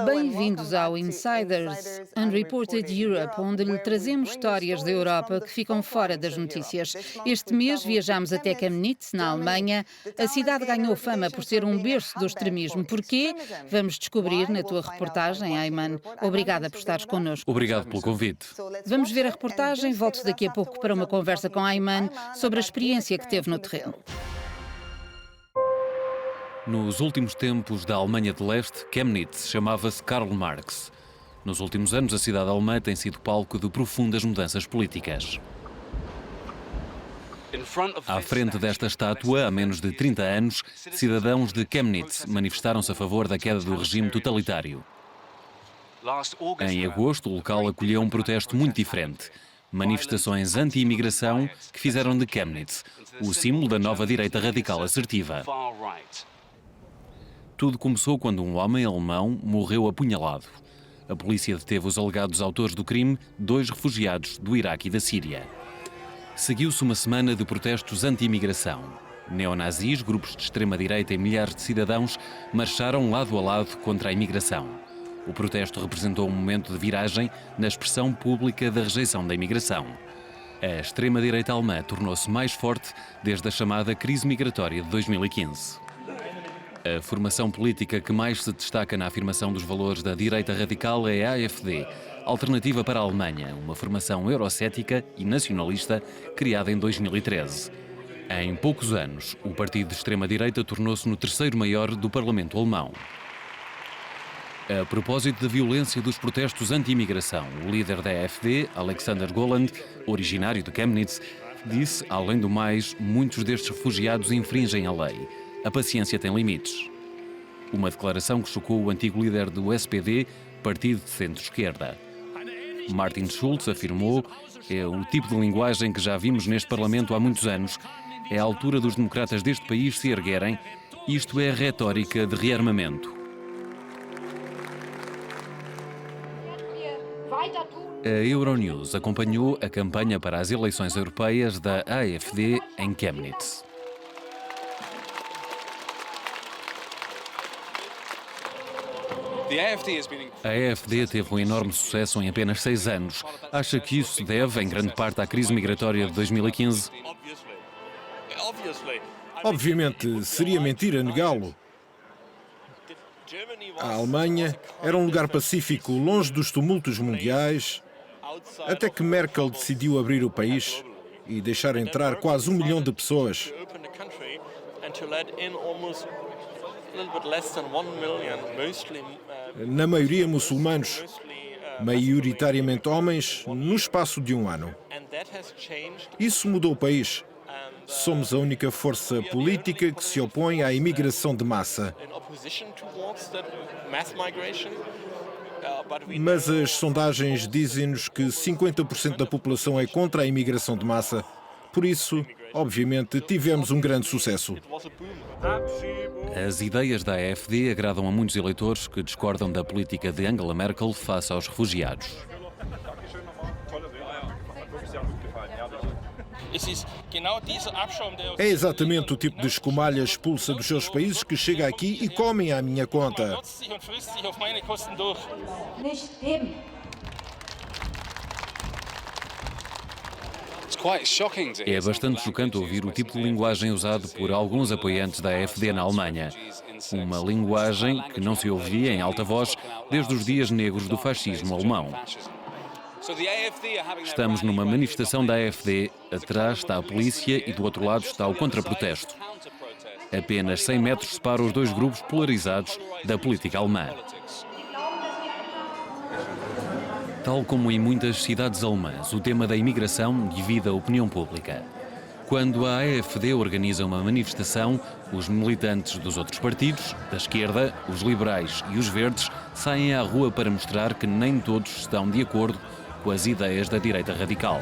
Bem-vindos ao Insiders Unreported Europe, onde lhe trazemos histórias da Europa que ficam fora das notícias. Este mês viajamos até Chemnitz, na Alemanha. A cidade ganhou fama por ser um berço do extremismo. Porquê? Vamos descobrir na tua reportagem, Ayman. Obrigada por estares connosco. Obrigado pelo convite. Vamos ver a reportagem. Volto daqui a pouco para uma conversa com Ayman sobre a experiência que teve no terreno. Nos últimos tempos da Alemanha de Leste, Chemnitz chamava-se Karl Marx. Nos últimos anos, a cidade alemã tem sido palco de profundas mudanças políticas. À frente desta estátua, há menos de 30 anos, cidadãos de Chemnitz manifestaram-se a favor da queda do regime totalitário. Em agosto, o local acolheu um protesto muito diferente. Manifestações anti-imigração que fizeram de Chemnitz o símbolo da nova direita radical assertiva. Tudo começou quando um homem alemão morreu apunhalado. A polícia deteve os alegados autores do crime, 2 refugiados do Iraque e da Síria. Seguiu-se uma semana de protestos anti-imigração. Neonazis, grupos de extrema-direita e milhares de cidadãos marcharam lado a lado contra a imigração. O protesto representou um momento de viragem na expressão pública da rejeição da imigração. A extrema-direita alemã tornou-se mais forte desde a chamada crise migratória de 2015. A formação política que mais se destaca na afirmação dos valores da direita radical é a AfD, Alternativa para a Alemanha, uma formação eurocética e nacionalista criada em 2013. Em poucos anos, o partido de extrema-direita tornou-se no terceiro maior do Parlamento alemão. A propósito da violência dos protestos anti-imigração, o líder da AfD, Alexander Gauland, originário de Chemnitz, disse, além do mais, muitos destes refugiados infringem a lei. A paciência tem limites. Uma declaração que chocou o antigo líder do SPD, partido de centro-esquerda. Martin Schulz afirmou: é o tipo de linguagem que já vimos neste Parlamento há muitos anos. É a altura dos democratas deste país se erguerem. Isto é retórica de rearmamento. A Euronews acompanhou a campanha para as eleições europeias da AfD em Chemnitz. A AfD teve um enorme sucesso em apenas 6 anos. Acha que isso se deve, em grande parte, à crise migratória de 2015? Obviamente, seria mentira negá-lo. A Alemanha era um lugar pacífico, longe dos tumultos mundiais, até que Merkel decidiu abrir o país e deixar entrar quase 1 milhão de pessoas. Na maioria muçulmanos, maioritariamente homens, no espaço de 1 ano. Isso mudou o país. Somos a única força política que se opõe à imigração de massa. Mas as sondagens dizem-nos que 50% da população é contra a imigração de massa. Por isso, obviamente, tivemos um grande sucesso. As ideias da AfD agradam a muitos eleitores que discordam da política de Angela Merkel face aos refugiados. É exatamente o tipo de escumalha expulsa dos seus países que chega aqui e comem à minha conta. É bastante chocante ouvir o tipo de linguagem usado por alguns apoiantes da AfD na Alemanha. Uma linguagem que não se ouvia em alta voz desde os dias negros do fascismo alemão. Estamos numa manifestação da AfD, atrás está a polícia e do outro lado está o contraprotesto. Apenas 100 metros separam os 2 grupos polarizados da política alemã. Tal como em muitas cidades alemãs, o tema da imigração divide a opinião pública. Quando a AfD organiza uma manifestação, os militantes dos outros partidos, da esquerda, os liberais e os verdes, saem à rua para mostrar que nem todos estão de acordo com as ideias da direita radical.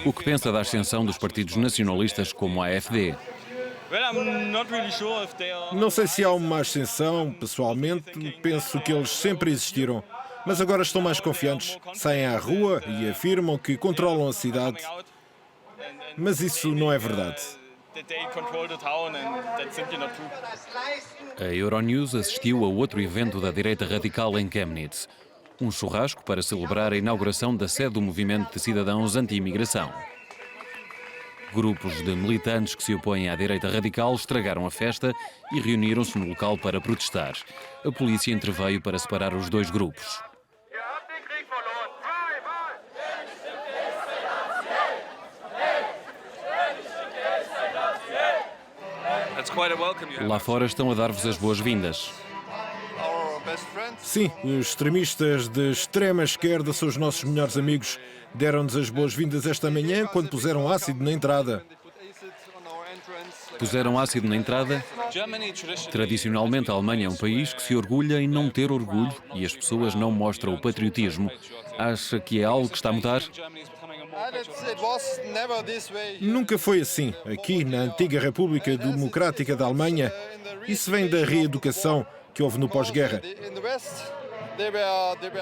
O que pensa da ascensão dos partidos nacionalistas como a AfD? Não sei se há uma ascensão, pessoalmente, penso que eles sempre existiram. Mas agora estão mais confiantes, saem à rua e afirmam que controlam a cidade. Mas isso não é verdade. A Euronews assistiu a outro evento da direita radical em Chemnitz. Um churrasco para celebrar a inauguração da sede do movimento de cidadãos anti-imigração. Grupos de militantes que se opõem à direita radical estragaram a festa e reuniram-se no local para protestar. A polícia interveio para separar os dois grupos. Lá fora estão a dar-vos as boas-vindas. Sim, os extremistas de extrema esquerda são os nossos melhores amigos. Deram-nos as boas-vindas esta manhã quando puseram ácido na entrada. Puseram ácido na entrada? Tradicionalmente, a Alemanha é um país que se orgulha em não ter orgulho e as pessoas não mostram o patriotismo. Acha que é algo que está a mudar? Nunca foi assim. Aqui, na antiga República Democrática da Alemanha, isso vem da reeducação que houve no pós-guerra.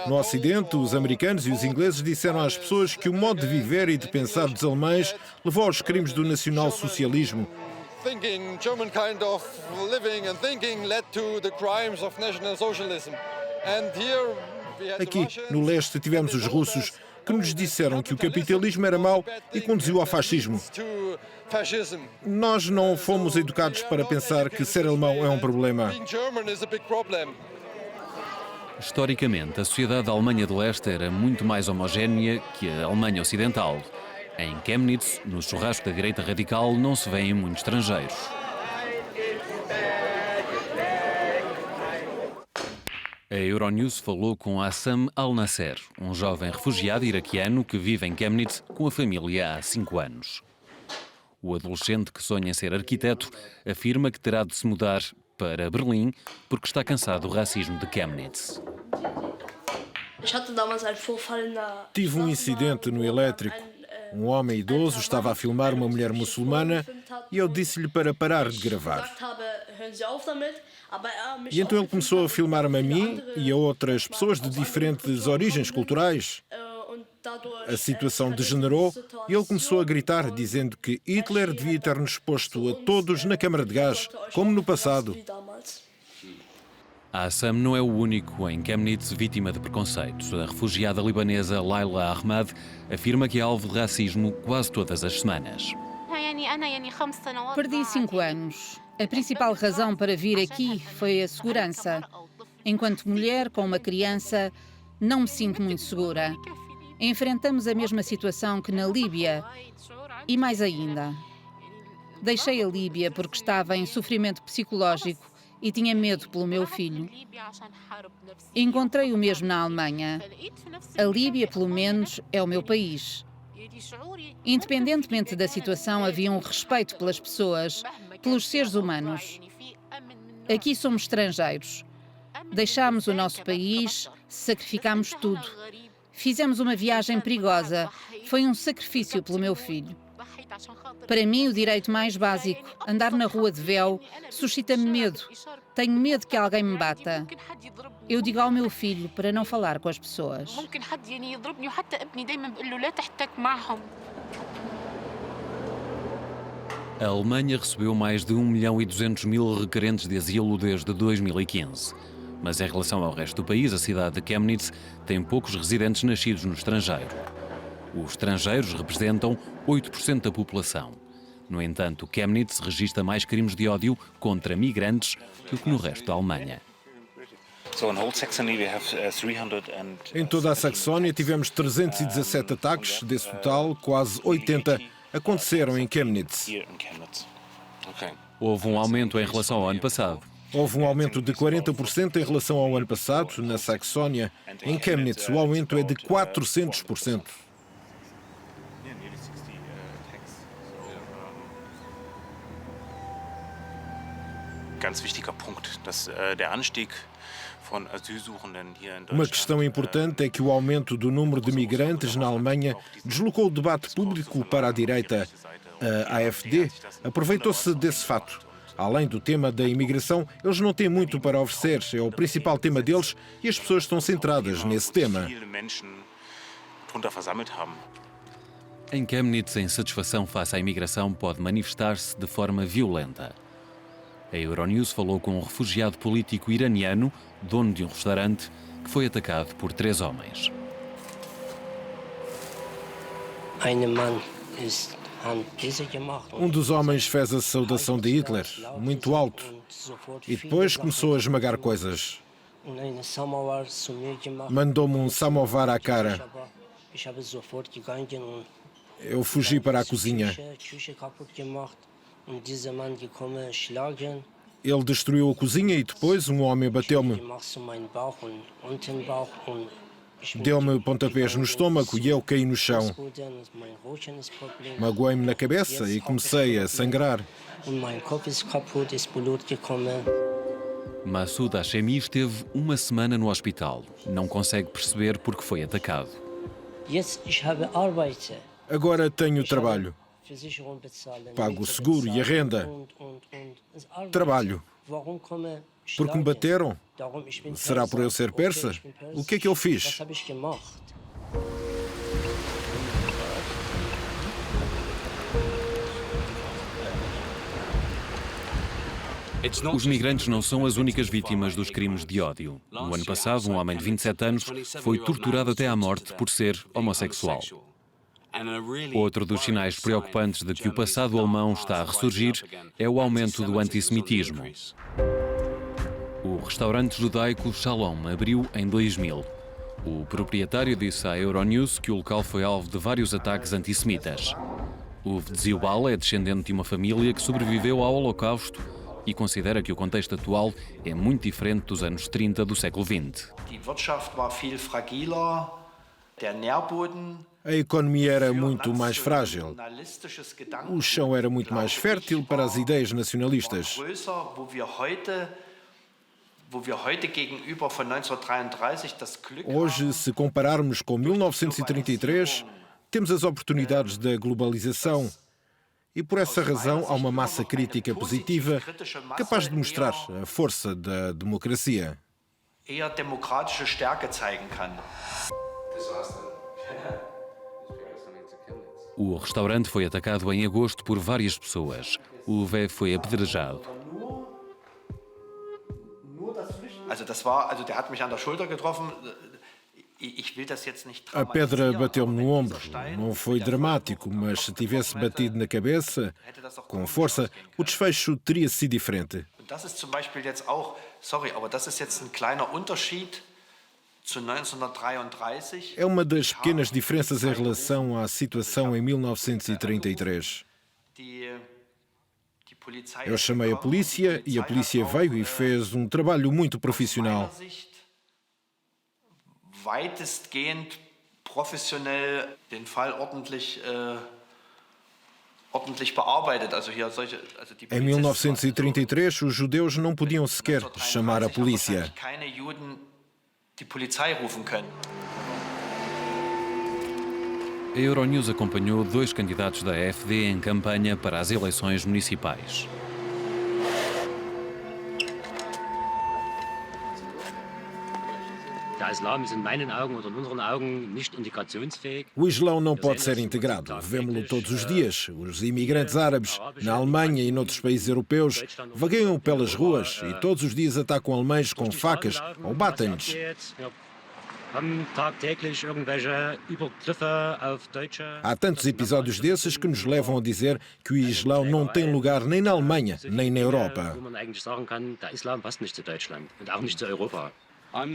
No Ocidente, os americanos e os ingleses disseram às pessoas que o modo de viver e de pensar dos alemães levou aos crimes do nacionalsocialismo. Aqui, no leste, tivemos os russos que nos disseram que o capitalismo era mau e conduziu ao fascismo. Nós não fomos educados para pensar que ser alemão é um problema. Historicamente, a sociedade da Alemanha de Leste era muito mais homogénea que a Alemanha Ocidental. Em Chemnitz, no churrasco da direita radical, não se vêem muitos estrangeiros. A Euronews falou com Assam Al-Nasser, um jovem refugiado iraquiano que vive em Chemnitz com a família há 5 anos. O adolescente que sonha em ser arquiteto afirma que terá de se mudar para Berlim porque está cansado do racismo de Chemnitz. Tive um incidente no elétrico. Um homem idoso estava a filmar uma mulher muçulmana e eu disse-lhe para parar de gravar. E então ele começou a filmar-me a mim e a outras pessoas de diferentes origens culturais. A situação degenerou e ele começou a gritar, dizendo que Hitler devia ter-nos posto a todos na câmara de gás, como no passado. A Assam não é o único em Chemnitz vítima de preconceitos. A refugiada libanesa Laila Ahmad afirma que é alvo de racismo quase todas as semanas. Perdi 5 anos. A principal razão para vir aqui foi a segurança. Enquanto mulher com uma criança, não me sinto muito segura. Enfrentamos a mesma situação que na Líbia e mais ainda. Deixei a Líbia porque estava em sofrimento psicológico e tinha medo pelo meu filho. Encontrei o mesmo na Alemanha. A Líbia, pelo menos, é o meu país. Independentemente da situação, havia um respeito pelas pessoas, pelos seres humanos. Aqui somos estrangeiros. Deixámos o nosso país, sacrificámos tudo. Fizemos uma viagem perigosa. Foi um sacrifício pelo meu filho. Para mim, o direito mais básico, andar na rua de véu, suscita-me medo. Tenho medo que alguém me bata. Eu digo ao meu filho para não falar com as pessoas. A Alemanha recebeu mais de 1.200.000 requerentes de asilo desde 2015. Mas em relação ao resto do país, a cidade de Chemnitz tem poucos residentes nascidos no estrangeiro. Os estrangeiros representam 8% da população. No entanto, Chemnitz registra mais crimes de ódio contra migrantes do que no resto da Alemanha. Em toda a Saxónia tivemos 317 ataques, desse total, quase 80 aconteceram em Chemnitz. Houve um aumento em relação ao ano passado. Houve um aumento de 40% em relação ao ano passado, na Saxónia. Em Chemnitz, o aumento é de 400%. Uma questão importante é que o aumento do número de migrantes na Alemanha deslocou o debate público para a direita. A AfD aproveitou-se desse fato. Além do tema da imigração, eles não têm muito para oferecer. É o principal tema deles e as pessoas estão centradas nesse tema. Em Chemnitz, a insatisfação face à imigração pode manifestar-se de forma violenta. A Euronews falou com um refugiado político iraniano, dono de um restaurante, que foi atacado por 3 homens. Um dos homens fez a saudação de Hitler, muito alto, e depois começou a esmagar coisas. Mandou-me um samovar à cara. Eu fugi para a cozinha. Ele destruiu a cozinha e depois um homem bateu-me. Deu-me pontapés no estômago e eu caí no chão. Magoei-me na cabeça e comecei a sangrar. Massoud Hashemi esteve uma semana no hospital. Não consegue perceber porque foi atacado. Agora tenho trabalho. Pago o seguro e a renda. Trabalho. Porque me bateram? Será por eu ser persa? O que é que eu fiz? Os migrantes não são as únicas vítimas dos crimes de ódio. No ano passado, um homem de 27 anos foi torturado até à morte por ser homossexual. Outro dos sinais preocupantes de que o passado alemão está a ressurgir é o aumento do antissemitismo. O restaurante judaico Shalom abriu em 2000. O proprietário disse à Euronews que o local foi alvo de vários ataques antissemitas. O Ziubal é descendente de uma família que sobreviveu ao Holocausto e considera que o contexto atual é muito diferente dos anos 30 do século XX. A economia era muito mais frágil. O chão era muito mais fértil para as ideias nacionalistas. Hoje, se compararmos com 1933, temos as oportunidades da globalização. E por essa razão há uma massa crítica positiva capaz de mostrar a força da democracia. O restaurante foi atacado em agosto por várias pessoas. O véu foi apedrejado. A pedra bateu-me no ombro. Não foi dramático, mas se tivesse batido na cabeça, com força, o desfecho teria sido diferente. É uma das pequenas diferenças em relação à situação em 1933. Eu chamei a polícia e a polícia veio e fez um trabalho muito profissional. Weitestgehend professionell den Fall ordentlich bearbeitet. Em 1933, os judeus não podiam sequer chamar a polícia. A Euronews acompanhou 2 candidatos da AfD em campanha para as eleições municipais. O Islão não pode ser integrado. Vemo-lo todos os dias. Os imigrantes árabes, na Alemanha e noutros países europeus, vagueiam pelas ruas e todos os dias atacam alemães com facas ou batem-lhes. Há tantos episódios desses que nos levam a dizer que o Islão não tem lugar nem na Alemanha, nem na Europa.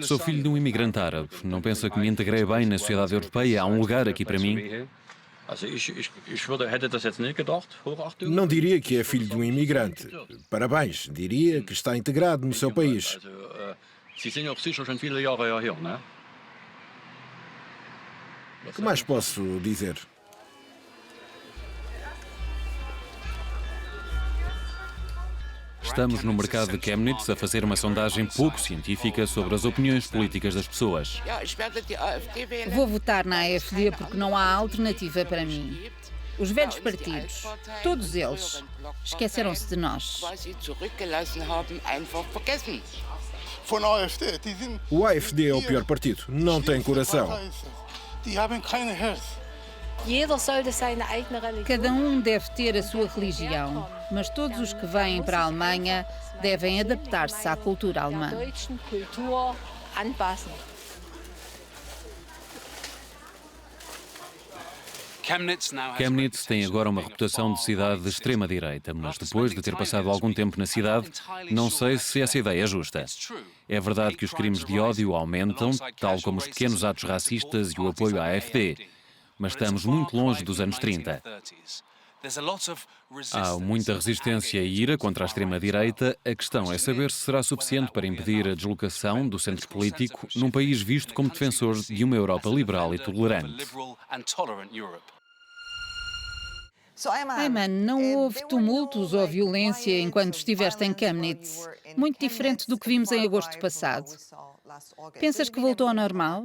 Sou filho de um imigrante árabe. Não pensa que me integrei bem na sociedade europeia? Há um lugar aqui para mim? Não diria que é filho de um imigrante. Parabéns, diria que está integrado no seu país. O que mais posso dizer? Estamos no mercado de Chemnitz a fazer uma sondagem pouco científica sobre as opiniões políticas das pessoas. Vou votar na AfD porque não há alternativa para mim. Os velhos partidos, todos eles, esqueceram-se de nós. O AfD é o pior partido. Não tem coração. Cada um deve ter a sua religião, mas todos os que vêm para a Alemanha devem adaptar-se à cultura alemã. Chemnitz tem agora uma reputação de cidade de extrema-direita, mas depois de ter passado algum tempo na cidade, não sei se essa ideia é justa. É verdade que os crimes de ódio aumentam, tal como os pequenos atos racistas e o apoio à AfD, mas estamos muito longe dos anos 30. Há muita resistência e ira contra a extrema-direita. A questão é saber se será suficiente para impedir a deslocação do centro político num país visto como defensor de uma Europa liberal e tolerante. Ayman, não houve tumultos ou violência enquanto estiveste em Chemnitz, muito diferente do que vimos em agosto passado. Pensas que voltou ao normal?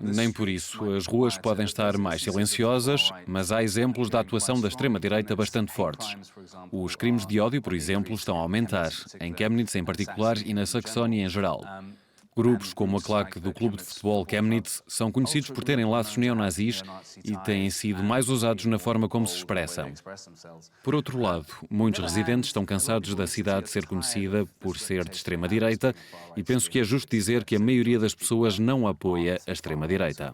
Nem por isso. As ruas podem estar mais silenciosas, mas há exemplos da atuação da extrema-direita bastante fortes. Os crimes de ódio, por exemplo, estão a aumentar, em Chemnitz em particular e na Saxónia em geral. Grupos como a claque do clube de futebol Chemnitz são conhecidos por terem laços neonazis e têm sido mais usados na forma como se expressam. Por outro lado, muitos residentes estão cansados da cidade ser conhecida por ser de extrema-direita e penso que é justo dizer que a maioria das pessoas não apoia a extrema-direita.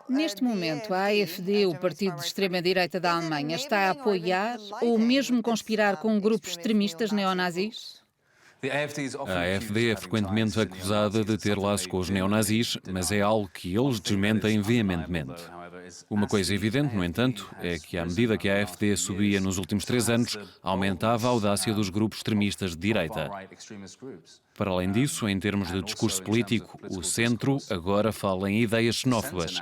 Neste momento, a AfD, o partido de extrema-direita da Alemanha, está a apoiar ou mesmo conspirar com grupos extremistas neonazis? A AfD é frequentemente acusada de ter laços com os neonazis, mas é algo que eles desmentem veementemente. Uma coisa evidente, no entanto, é que à medida que a AfD subia nos últimos 3 anos, aumentava a audácia dos grupos extremistas de direita. Para além disso, em termos de discurso político, o centro agora fala em ideias xenófobas,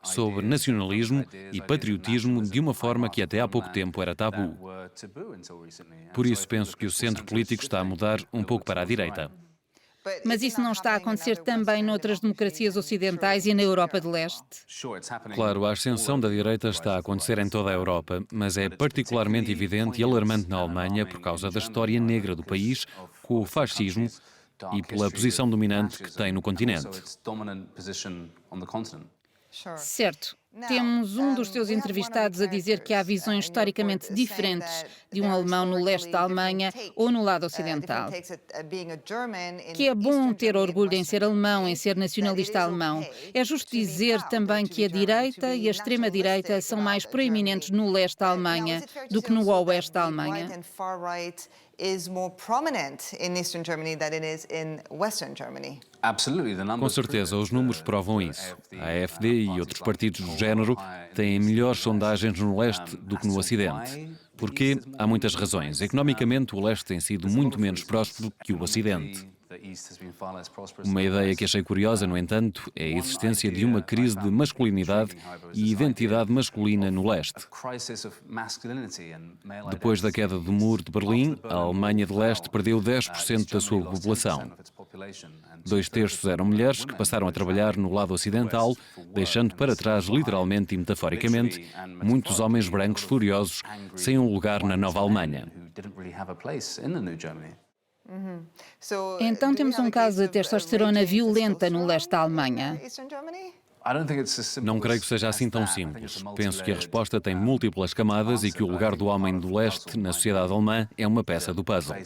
sobre nacionalismo e patriotismo de uma forma que até há pouco tempo era tabu. Por isso penso que o centro político está a mudar um pouco para a direita. Mas isso não está a acontecer também noutras democracias ocidentais e na Europa de Leste? Claro, a ascensão da direita está a acontecer em toda a Europa, mas é particularmente evidente e alarmante na Alemanha por causa da história negra do país, com o fascismo e pela posição dominante que tem no continente. Certo. Temos um dos teus entrevistados a dizer que há visões historicamente diferentes de um alemão no leste da Alemanha ou no lado ocidental. Que é bom ter orgulho em ser alemão, em ser nacionalista alemão. É justo dizer também que a direita e a extrema-direita são mais proeminentes no leste da Alemanha do que no oeste da Alemanha. Com certeza, os números provam isso. A AfD e outros partidos do género têm melhores sondagens no leste do que no ocidente. Porquê? Há muitas razões. Economicamente, o leste tem sido muito menos próspero que o ocidente. Uma ideia que achei curiosa, no entanto, é a existência de uma crise de masculinidade e identidade masculina no leste. Depois da queda do Muro de Berlim, a Alemanha de Leste perdeu 10% da sua população. 2/3 eram mulheres que passaram a trabalhar no lado ocidental, deixando para trás, literalmente e metaforicamente, muitos homens brancos furiosos sem um lugar na nova Alemanha. Então temos um caso de testosterona violenta no leste da Alemanha. Não creio que seja assim tão simples. Penso que a resposta tem múltiplas camadas e que o lugar do homem do leste na sociedade alemã é uma peça do puzzle.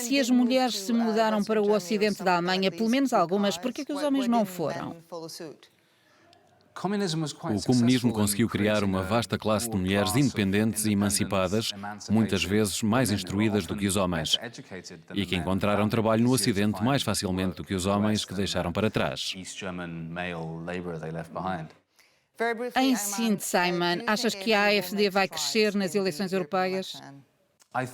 Se as mulheres se mudaram para o ocidente da Alemanha, pelo menos algumas, por que os homens não foram? O comunismo conseguiu criar uma vasta classe de mulheres independentes e emancipadas, muitas vezes mais instruídas do que os homens, e que encontraram trabalho no Ocidente mais facilmente do que os homens que deixaram para trás. Em síntese, Ayman, achas que a AfD vai crescer nas eleições europeias?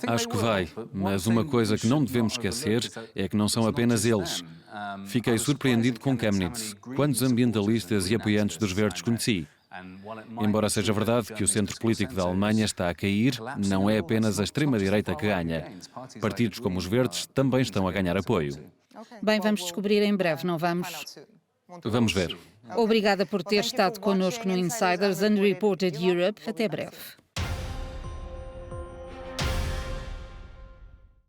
Acho que vai, mas uma coisa que não devemos esquecer é que não são apenas eles. Fiquei surpreendido com Chemnitz. Quantos ambientalistas e apoiantes dos verdes conheci? Embora seja verdade que o centro político da Alemanha está a cair, não é apenas a extrema-direita que ganha. Partidos como os verdes também estão a ganhar apoio. Bem, vamos descobrir em breve, não vamos? Vamos ver. Obrigada por ter estado connosco no Insiders Unreported Europe. Até breve.